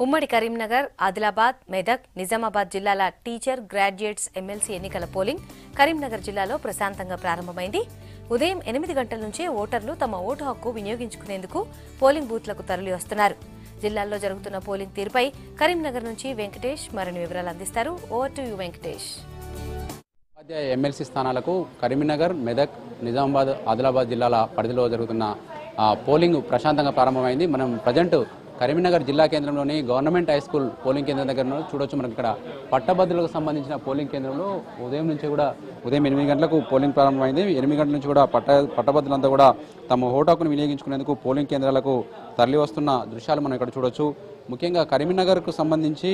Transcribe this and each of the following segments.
ఉమ్మడి కరీంనగర్, ఆదిలాబాద్, మెదక్, నిజామాబాద్ జిల్లాల teacher, graduates MLC ఎన్నికల పోలింగ్ కరీంనగర్ జిల్లాలో ప్రశాంతంగా ప్రారంభమైంది. ఉదయం 8 గంటల నుంచే ఓటర్లు తమ ఓటు హక్కు వినియోగించుకునేందుకు పోలింగ్ బూత్లకు తరలి వస్తున్నారు. జిల్లాల్లో జరుగుతున్న పోలింగ్ తీరుపై కరీంనగర్ నుంచి వెంకటేష్ మరిన్ని వివరాలు అందిస్తారు. Over to you Venkatesh. MLC స్థానాలకు కరీంనగర్, మెదక్, నిజామాబాద్, ఆదిలాబాద్ జిల్లాల పరిధిలో జరుగుతున్న పోలింగ్ ప్రశాంతంగా ప్రారంభమైంది. మనం ప్రజెంట్ కరీంనగర్ జిల్లా కేంద్రంలోని గవర్నమెంట్ హై స్కూల్ పోలింగ్ కేంద్రం దగ్గర చూడొచ్చు. మనకి ఇక్కడ పట్టభద్రులకు సంబంధించిన పోలింగ్ కేంద్రంలో ఉదయం 8 గంటలకు పోలింగ్ ప్రారంభమైంది. 8 గంటల నుంచి కూడా పట్టభద్రులంతా కూడా తమ ఓటు హక్కును వినియోగించుకునేందుకు పోలింగ్ కేంద్రాలకు తరలి వస్తున్న దృశ్యాలు మనం ఇక్కడ చూడొచ్చు. ముఖ్యంగా కరీంనగర్కు సంబంధించి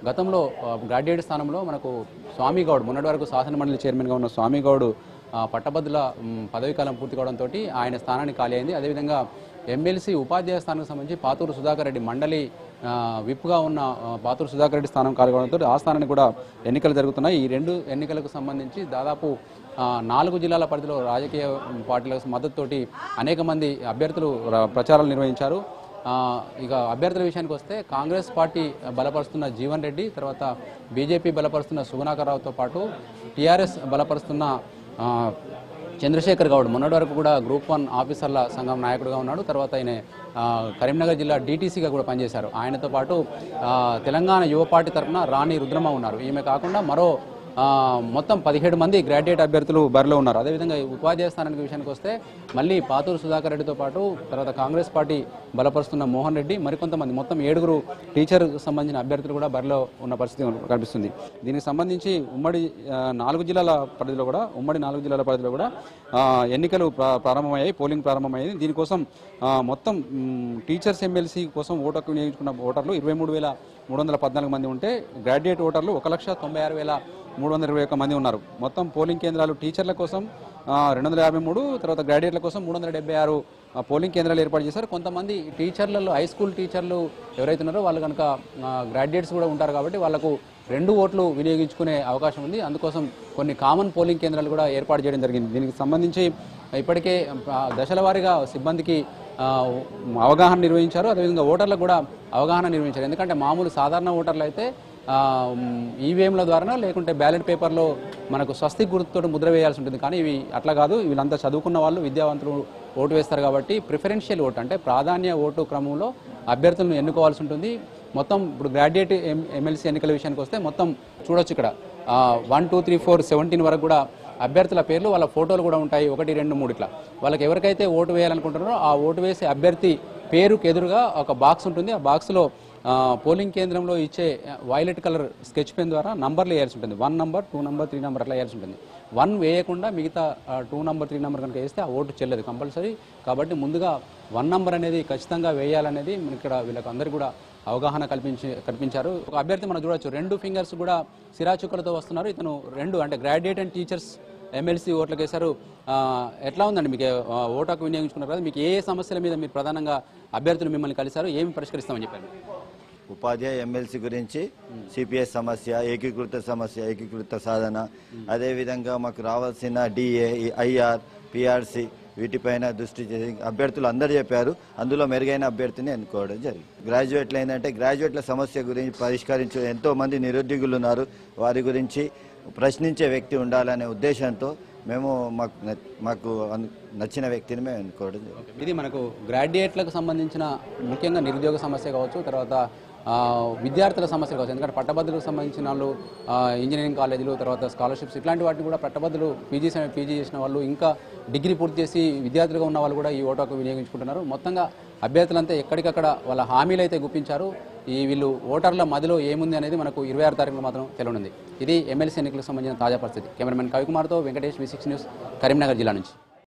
గతంలో గ్రాడ్యుయేట్ స్థానంలో మనకు స్వామి గౌడ్, మొన్నటి వరకు శాసనమండలి చైర్మన్గా ఉన్న స్వామి గౌడ్ పట్టభద్రుల పదవీకాలం పూర్తి కావడంతో ఆయన స్థానాన్ని ఖాళీ అయింది. అదేవిధంగా ఎమ్మెల్సీ ఉపాధ్యాయ స్థానానికి సంబంధించి పాతూరు సుధాకర్ రెడ్డి మండలి విప్గా ఉన్న పాతూరు సుధాకర్ రెడ్డి స్థానం ఖాళీ కావడంతో ఆ స్థానానికి కూడా ఎన్నికలు జరుగుతున్నాయి. ఈ 2 ఎన్నికలకు సంబంధించి దాదాపు 4 జిల్లాల పరిధిలో రాజకీయ పార్టీలకు మద్దతుతోటి అనేక మంది అభ్యర్థులు ప్రచారాలు నిర్వహించారు. ఇక అభ్యర్థుల విషయానికి వస్తే కాంగ్రెస్ పార్టీ బలపరుస్తున్న జీవన్ రెడ్డి, తర్వాత బీజేపీ బలపరుస్తున్న సుగుణాకర్ రావుతో పాటు టీఆర్ఎస్ బలపరుస్తున్న చంద్రశేఖర్ గౌడ్ మొన్నటి వరకు కూడా గ్రూప్ 1 ఆఫీసర్ల సంఘం నాయకుడిగా ఉన్నాడు. తర్వాత ఆయన కరీంనగర్ జిల్లా డీటీసీగా కూడా పనిచేశారు. ఆయనతో పాటు తెలంగాణ యువ పార్టీ తరఫున రాణి రుద్రమ ఉన్నారు. ఈమె కాకుండా మరో మొత్తం 17 మంది గ్రాడ్యుయేట్ అభ్యర్థులు బరిలో ఉన్నారు. అదేవిధంగా ఉపాధ్యాయ స్థానానికి విషయానికి వస్తే మళ్ళీ పాతూరు సుధాకర్ రెడ్డితో పాటు తర్వాత కాంగ్రెస్ పార్టీ బలపరుస్తున్న మోహన్ రెడ్డి, మరికొంతమంది మొత్తం 7 టీచర్కు సంబంధించిన అభ్యర్థులు కూడా బరిలో ఉన్న పరిస్థితి కనిపిస్తుంది. దీనికి సంబంధించి ఉమ్మడి 4 జిల్లాల పరిధిలో కూడా ఎన్నికలు ప్రారంభమయ్యాయి, పోలింగ్ ప్రారంభమైంది. దీనికోసం మొత్తం టీచర్స్ ఎమ్మెల్సీ కోసం ఓటు హక్కు వినియోగించుకున్న ఓటర్లు 23,314 మంది ఉంటే గ్రాడ్యుయేట్ ఓటర్లు 1,96,321 మంది ఉన్నారు. మొత్తం పోలింగ్ కేంద్రాలు టీచర్ల కోసం 253, తర్వాత గ్రాడ్యుయేట్ల కోసం 376 పోలింగ్ కేంద్రాలు ఏర్పాటు చేశారు. కొంతమంది టీచర్లలో హై స్కూల్ టీచర్లు ఎవరైతే ఉన్నారో వాళ్ళు కనుక గ్రాడ్యుయేట్స్ కూడా ఉంటారు కాబట్టి వాళ్లకు 2 ఓట్లు వినియోగించుకునే అవకాశం ఉంది. అందుకోసం కొన్ని కామన్ పోలింగ్ కేంద్రాలు కూడా ఏర్పాటు చేయడం జరిగింది. దీనికి సంబంధించి ఇప్పటికే దశల వారీగా సిబ్బందికి అవగాహన నిర్వహించారు. అదేవిధంగా ఓటర్లకు కూడా అవగాహన నిర్వహించారు. ఎందుకంటే మామూలు సాధారణ ఓటర్లు అయితే ఈవీఎంల ద్వారా లేకుంటే బ్యాలెట్ పేపర్లో మనకు స్వస్తిక్ గుర్తుతో ముద్ర వేయాల్సి ఉంటుంది. కానీ ఇవి అట్లా కాదు. వీళ్ళంతా చదువుకున్న వాళ్ళు, విద్యావంతులు ఓటు వేస్తారు కాబట్టి ప్రిఫరెన్షియల్ ఓటు అంటే ప్రాధాన్య ఓటు క్రమంలో అభ్యర్థులను ఎన్నుకోవాల్సి ఉంటుంది. మొత్తం ఇప్పుడు గ్రాడ్యుయేట్ ఎమ్మెల్సీ ఎన్నికల విషయానికి వస్తే మొత్తం చూడొచ్చు ఇక్కడ 1, 2, 3, 4, 17 వరకు కూడా అభ్యర్థుల పేర్లు, వాళ్ళ ఫోటోలు కూడా ఉంటాయి. 1, 2, 3 ఇట్లా వాళ్ళకి ఎవరికైతే ఓటు వేయాలనుకుంటున్నారో ఆ ఓటు వేసే అభ్యర్థి పేరుకు ఎదురుగా ఒక బాక్స్ ఉంటుంది. ఆ బాక్స్లో పోలింగ్ కేంద్రంలో ఇచ్చే వైలెట్ కలర్ స్కెచ్ పెన్ ద్వారా నంబర్లు వేయాల్సి ఉంటుంది. 1 నంబర్, 2 నంబర్, 3 నంబర్ అట్లా వేయాల్సి ఉంటుంది. 1 వేయకుండా మిగతా 2 నంబర్, 3 నంబర్ కనుక వేస్తే ఆ ఓటు చెల్లదు కంపల్సరీ. కాబట్టి ముందుగా 1 నంబర్ అనేది ఖచ్చితంగా వేయాలనేది ఇక్కడ వీళ్ళకి అందరికీ కూడా అవగాహన కల్పించారు. ఒక అభ్యర్థి మనం చూడొచ్చు 2 ఫింగర్స్ కూడా సిరాచుక్కలతో వస్తున్నారు. ఇతను 2 అంటే గ్రాడ్యుయేట్ అండ్ టీచర్స్ ఎమ్మెల్సీ ఓట్లకు వేశారు. ఎట్లా ఉందండి మీకు ఓటు హక్కు వినియోగించుకున్నారు కదా, మీకు ఏ సమస్యల మీద మీరు ప్రధానంగా అభ్యర్థులు మిమ్మల్ని కలిశారు, ఏమి పరిష్కరిస్తామని చెప్పారు? ఉపాధ్యాయ ఎమ్మెల్సీ గురించి సిపిఎస్ సమస్య, ఏకీకృత సాధన, అదేవిధంగా మాకు రావాల్సిన డిఏ, ఐఆర్, పిఆర్సి వీటిపైన దృష్టి చేసి అభ్యర్థులు అందరూ చెప్పారు. అందులో మెరుగైన అభ్యర్థిని ఎన్నుకోవడం జరిగింది. గ్రాడ్యుయేట్లు ఏంటంటే గ్రాడ్యుయేట్ల సమస్య గురించి పరిష్కరించే ఎంతోమంది నిరుద్యోగులు ఉన్నారు. వారి గురించి ప్రశ్నించే వ్యక్తి ఉండాలనే ఉద్దేశంతో మేము మాకు నచ్చిన వ్యక్తిని మేము ఎన్నుకోవడం జరిగింది. ఇది మనకు గ్రాడ్యుయేట్లకు సంబంధించిన ముఖ్యంగా నిరుద్యోగ సమస్య కావచ్చు, తర్వాత విద్యార్థుల సమస్యలు కావచ్చు. ఎందుకంటే పట్టభద్రులకు సంబంధించిన వాళ్ళు ఇంజనీరింగ్ కాలేజీలు, తర్వాత స్కాలర్షిప్స్ ఇట్లాంటి వాటిని కూడా పట్టభద్రులు పీజీ చేసిన వాళ్ళు, ఇంకా డిగ్రీ పూర్తి చేసి విద్యార్థులుగా ఉన్న వాళ్ళు కూడా ఈ ఓటు హక్కు వినియోగించుకుంటున్నారు. మొత్తంగా అభ్యర్థులంతా ఎక్కడికక్కడ వాళ్ళ హామీలు అయితే గుప్పించారు. వీళ్ళు ఓటర్ల మదిలో ఏముంది అనేది మనకు 26 తారీఖున మాత్రం తెలియనుంది. ఇది ఎమ్మెల్సీ ఎన్నికలకు సంబంధించిన తాజా పరిస్థితి. కెమెరామెన్ కవికుమార్తో వెంకటేష్, V6 న్యూస్, కరీంనగర్ జిల్లా నుంచి.